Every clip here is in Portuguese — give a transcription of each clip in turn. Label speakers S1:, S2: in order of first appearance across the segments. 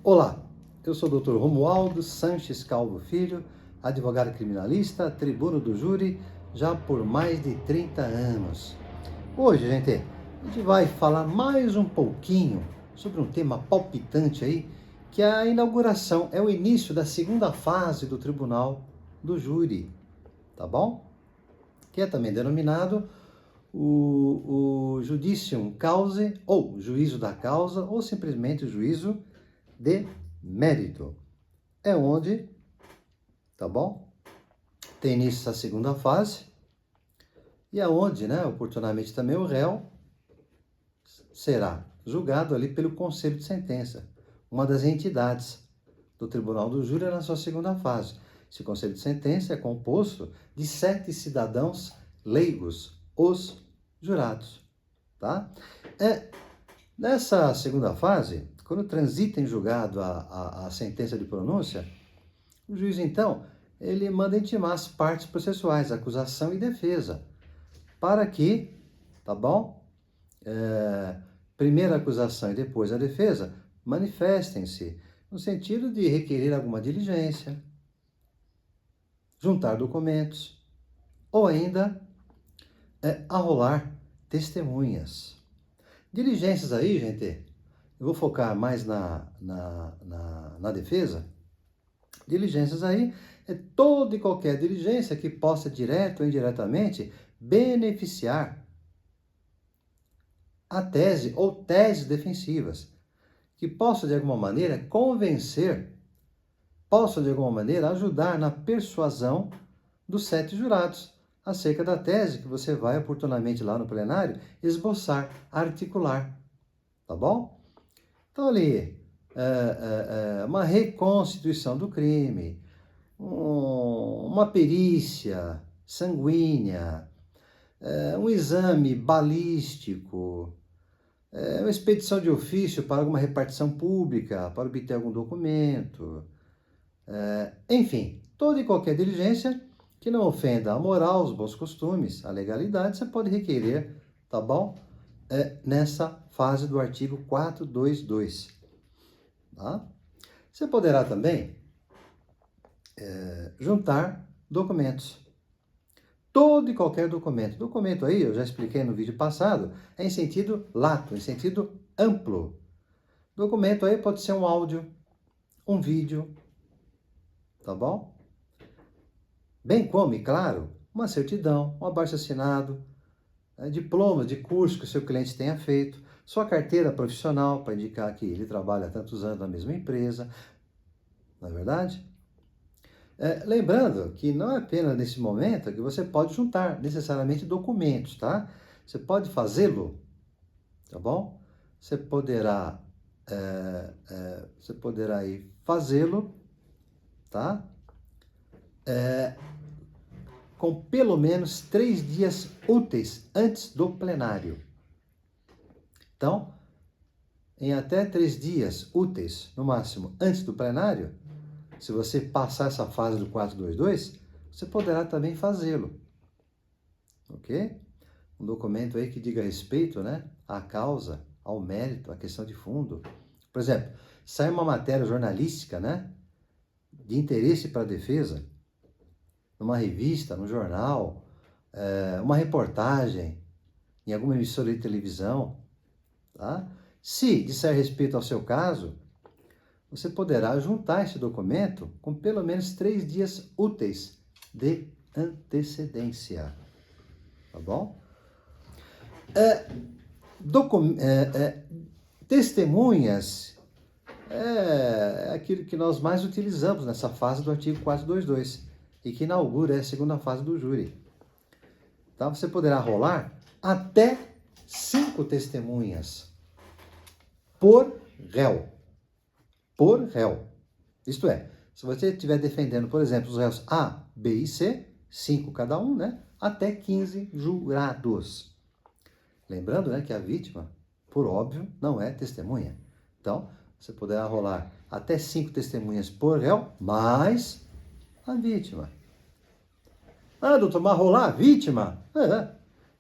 S1: Olá, eu sou o Dr. Romualdo Sanches Calvo Filho, advogado criminalista, tribuno do júri, já por mais de 30 anos. Hoje, gente, a gente vai falar mais um pouquinho sobre um tema palpitante aí, que é a inauguração, é o início da segunda fase do tribunal do júri, tá bom? Que é também denominado o Judicium Causae, ou juízo da causa, ou simplesmente o juízo de mérito. É onde, tá bom? Tem início essa segunda fase, e é onde, né, oportunamente também o réu será julgado ali pelo Conselho de Sentença, uma das entidades do Tribunal do Júri na sua segunda fase. Esse Conselho de Sentença é composto de 7 cidadãos leigos, os jurados, tá? Nessa segunda fase, quando transita em julgado a sentença de pronúncia, o juiz, então, ele manda intimar as partes processuais, acusação e defesa, para que, tá bom? Primeiro a acusação e depois a defesa manifestem-se no sentido de requerer alguma diligência, juntar documentos, ou ainda arrolar testemunhas. Diligências aí, gente, eu vou focar mais na defesa. Diligências aí é toda e qualquer diligência que possa, direto ou indiretamente, beneficiar a tese ou teses defensivas, que possa, de alguma maneira, convencer, possa, de alguma maneira, ajudar na persuasão dos 7 jurados acerca da tese que você vai oportunamente lá no plenário esboçar, articular, tá bom? Então, ali, uma reconstituição do crime, uma perícia sanguínea, um exame balístico, uma expedição de ofício para alguma repartição pública, para obter algum documento, enfim, toda e qualquer diligência que não ofenda a moral, os bons costumes, a legalidade, você pode requerer, tá bom? Nessa fase do artigo 422. Tá? Você poderá também juntar documentos. Todo e qualquer documento. Documento aí, eu já expliquei no vídeo passado, é em sentido lato, em sentido amplo. Documento aí pode ser um áudio, um vídeo, tá bom? Bem como, e claro, uma certidão, um abaixo-assinado, diplomas de curso que o seu cliente tenha feito, sua carteira profissional para indicar que ele trabalha há tantos anos na mesma empresa, não é verdade? Lembrando que não é apenas nesse momento que você pode juntar necessariamente documentos, tá? Você pode fazê-lo, tá bom? Você poderá aí fazê-lo, tá? Com pelo menos 3 dias úteis antes do plenário. Então, em até 3 dias úteis, no máximo, antes do plenário, se você passar essa fase do 422, você poderá também fazê-lo. Ok? Um documento aí que diga respeito, né, à causa, ao mérito, à questão de fundo. Por exemplo, sai uma matéria jornalística, né, de interesse para a defesa, numa revista, no jornal, uma reportagem, em alguma emissora de televisão, tá? Se disser respeito ao seu caso, você poderá juntar esse documento com pelo menos 3 dias úteis de antecedência, tá bom? Testemunhas é aquilo que nós mais utilizamos nessa fase do artigo 422 e que inaugura a segunda fase do júri. Então, você poderá rolar até 5 testemunhas por réu. Por réu. Isto é, se você estiver defendendo, por exemplo, os réus A, B e C, 5 cada um, né? Até 15 jurados. Lembrando, né, que a vítima, por óbvio, não é testemunha. Então, você poderá rolar até 5 testemunhas por réu, mais a vítima. Ah, doutor, mas rolar a vítima?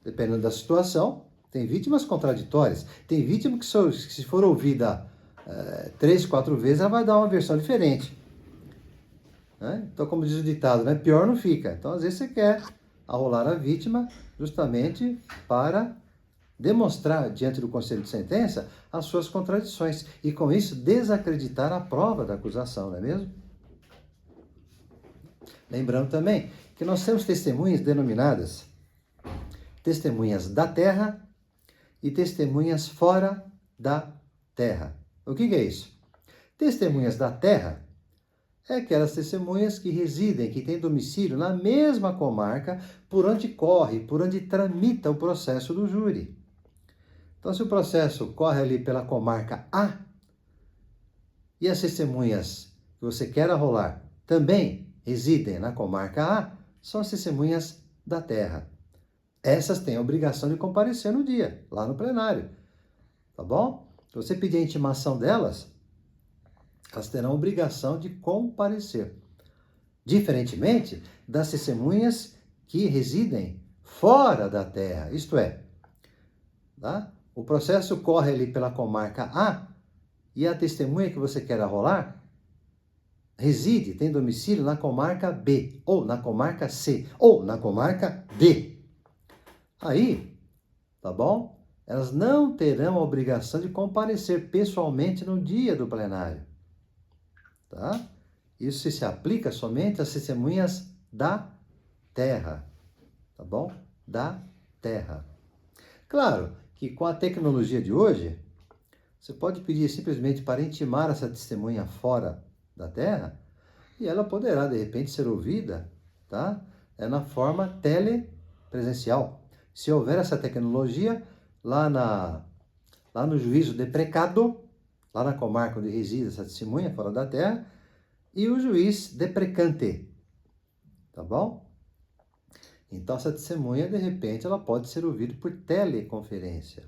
S1: Dependendo da situação, tem vítimas contraditórias. Tem vítima que, se for ouvida 3, 4 vezes, ela vai dar uma versão diferente. Né? Então, como diz o ditado, né? Pior não fica. Então, às vezes você quer arrolar a vítima justamente para demonstrar diante do conselho de sentença as suas contradições e com isso desacreditar a prova da acusação, não é mesmo? Lembrando também que nós temos testemunhas denominadas testemunhas da terra e testemunhas fora da terra. O que é isso? Testemunhas da terra é aquelas testemunhas que residem, que têm domicílio na mesma comarca por onde corre, por onde tramita o processo do júri. Então, se o processo corre ali pela comarca A e as testemunhas que você quer arrolar também residem na comarca A, são as testemunhas da terra. Essas têm a obrigação de comparecer no dia, lá no plenário. Tá bom? Se você pedir a intimação delas, elas terão a obrigação de comparecer. Diferentemente das testemunhas que residem fora da terra, isto é, tá? O processo corre ali pela comarca A e a testemunha que você quer arrolar reside, tem domicílio na comarca B, ou na comarca C, ou na comarca D. Aí, tá bom? Elas não terão a obrigação de comparecer pessoalmente no dia do plenário. Tá? Isso se aplica somente às testemunhas da terra. Tá bom? Da terra. Claro que com a tecnologia de hoje, você pode pedir simplesmente para intimar essa testemunha fora da terra e ela poderá, de repente, ser ouvida, tá? Na forma telepresencial. Se houver essa tecnologia, lá no juízo de precado, lá na comarca onde reside essa testemunha fora da terra, e o juiz de precante, tá bom? Então, essa testemunha, de repente, ela pode ser ouvida por teleconferência,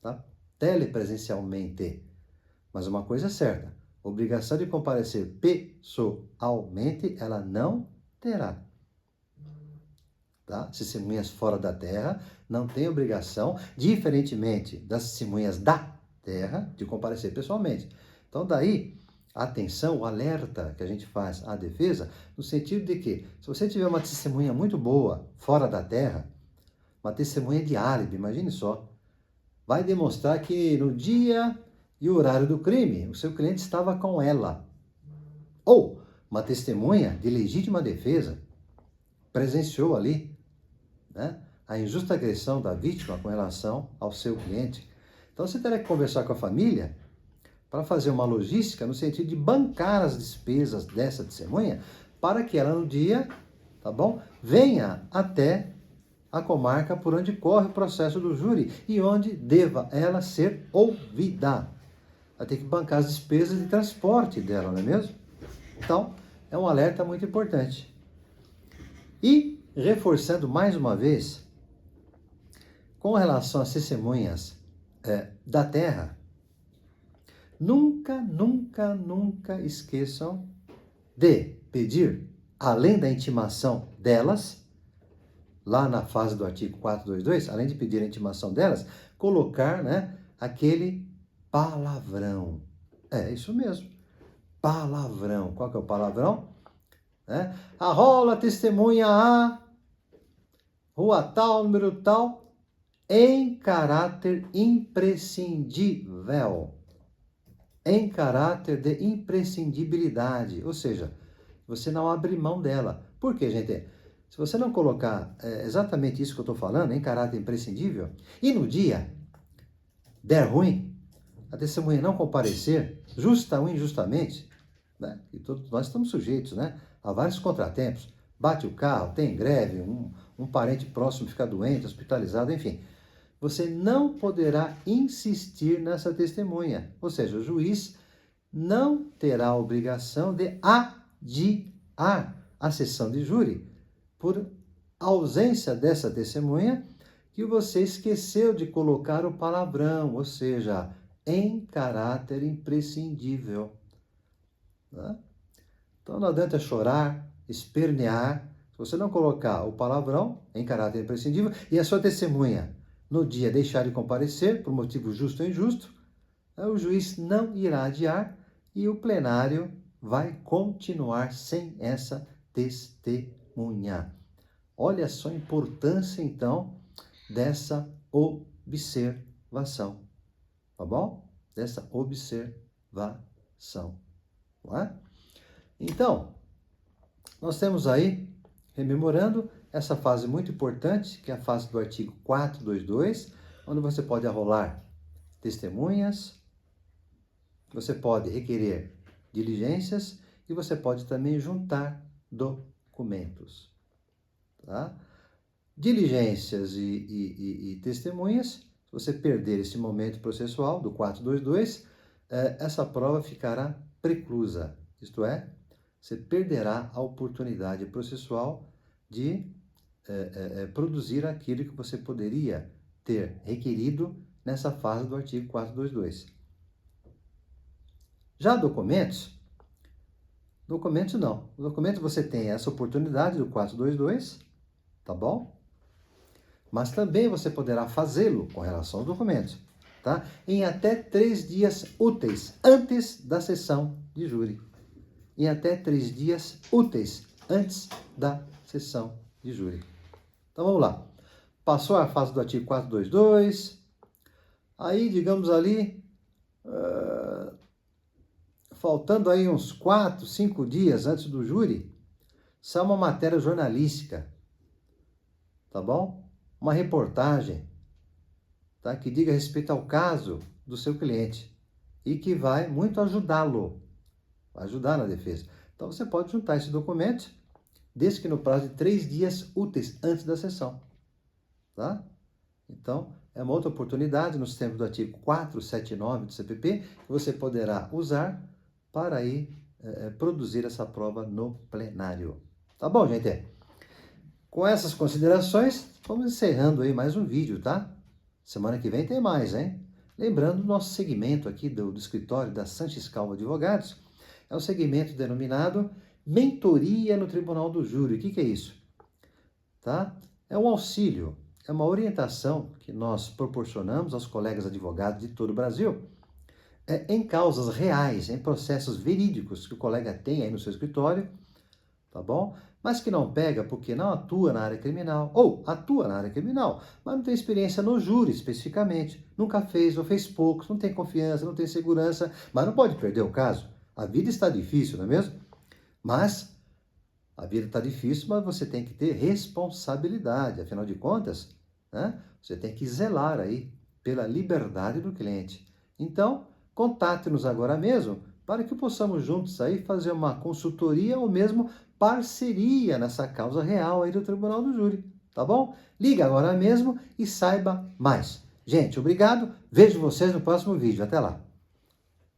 S1: tá? Telepresencialmente. Mas uma coisa é certa, obrigação de comparecer pessoalmente, ela não terá. Tá? Testemunhas fora da terra não têm obrigação, diferentemente das testemunhas da terra, de comparecer pessoalmente. Então, daí, a atenção, o alerta que a gente faz à defesa, no sentido de que, se você tiver uma testemunha muito boa fora da terra, uma testemunha de álibi, imagine só, vai demonstrar que no dia e horário do crime, o seu cliente estava com ela. Ou uma testemunha de legítima defesa, presenciou ali, né, a injusta agressão da vítima com relação ao seu cliente. Então você terá que conversar com a família para fazer uma logística no sentido de bancar as despesas dessa testemunha para que ela no dia, tá bom, venha até a comarca por onde corre o processo do júri e onde deva ela ser ouvida. Vai ter que bancar as despesas de transporte dela, não é mesmo? Então, é um alerta muito importante. E, reforçando mais uma vez, com relação às testemunhas da terra, nunca, nunca, nunca esqueçam de pedir, além da intimação delas, lá na fase do artigo 422, além de pedir a intimação delas, colocar, né, aquele palavrão. É isso mesmo, palavrão. Qual que é o palavrão? Arrola testemunha A, rua tal, número tal, em caráter imprescindível. Em caráter de imprescindibilidade. Ou seja, você não abre mão dela. Por quê, gente? Se você não colocar exatamente isso que eu estou falando, em caráter imprescindível, e no dia der ruim, a testemunha não comparecer, justa ou injustamente, né? E todos nós estamos sujeitos, né, a vários contratempos. Bate o carro, tem greve, um parente próximo fica doente, hospitalizado, enfim. Você não poderá insistir nessa testemunha. Ou seja, o juiz não terá a obrigação de adiar a sessão de júri por ausência dessa testemunha que você esqueceu de colocar o palavrão, ou seja, em caráter imprescindível. Né? Então não adianta chorar, espernear, se você não colocar o palavrão em caráter imprescindível e a sua testemunha no dia deixar de comparecer por motivo justo ou injusto, o juiz não irá adiar e o plenário vai continuar sem essa testemunha. Olha só a importância, então, dessa observação, tá bom? Dessa observação, não é? Então, nós temos aí, rememorando, essa fase muito importante, que é a fase do artigo 422, onde você pode arrolar testemunhas, você pode requerer diligências e você pode também juntar documentos, tá? Diligências e testemunhas, se você perder esse momento processual do 422, essa prova ficará preclusa, isto é, você perderá a oportunidade processual de produzir aquilo que você poderia ter requerido nessa fase do artigo 422. Já documentos não. Documentos você tem essa oportunidade do 422, tá bom? Mas também você poderá fazê-lo com relação aos documentos, tá? Em até 3 dias úteis antes da sessão de júri. Em até 3 dias úteis antes da sessão de júri. Então vamos lá. Passou a fase do artigo 422, aí digamos ali, faltando aí uns 4, 5 dias antes do júri, sai uma matéria jornalística, tá bom? Uma reportagem, tá? Que diga respeito ao caso do seu cliente e que vai muito ajudá-lo, vai ajudar na defesa. Então você pode juntar esse documento, desde que no prazo de 3 dias úteis antes da sessão, tá? Então, é uma outra oportunidade nos termos do artigo 479 do CPP que você poderá usar para aí produzir essa prova no plenário. Tá bom, gente? Com essas considerações, vamos encerrando aí mais um vídeo, tá? Semana que vem tem mais, hein? Lembrando, o nosso segmento aqui do escritório da Sanches Calvo Advogados é um segmento denominado Mentoria no Tribunal do Júri. O que é isso? Tá? É um auxílio, é uma orientação que nós proporcionamos aos colegas advogados de todo o Brasil em causas reais, em processos verídicos que o colega tem aí no seu escritório, tá bom? Mas que não pega porque não atua na área criminal, ou atua na área criminal, mas não tem experiência no júri especificamente, nunca fez ou fez poucos, não tem confiança, não tem segurança, mas não pode perder o caso. A vida está difícil, não é mesmo? Mas a vida está difícil, mas você tem que ter responsabilidade, afinal de contas, né? Você tem que zelar aí pela liberdade do cliente. Então, contate-nos agora mesmo para que possamos juntos aí fazer uma consultoria ou mesmo parceria nessa causa real aí do Tribunal do Júri, tá bom? Liga agora mesmo e saiba mais. Gente, obrigado. Vejo vocês no próximo vídeo. Até lá.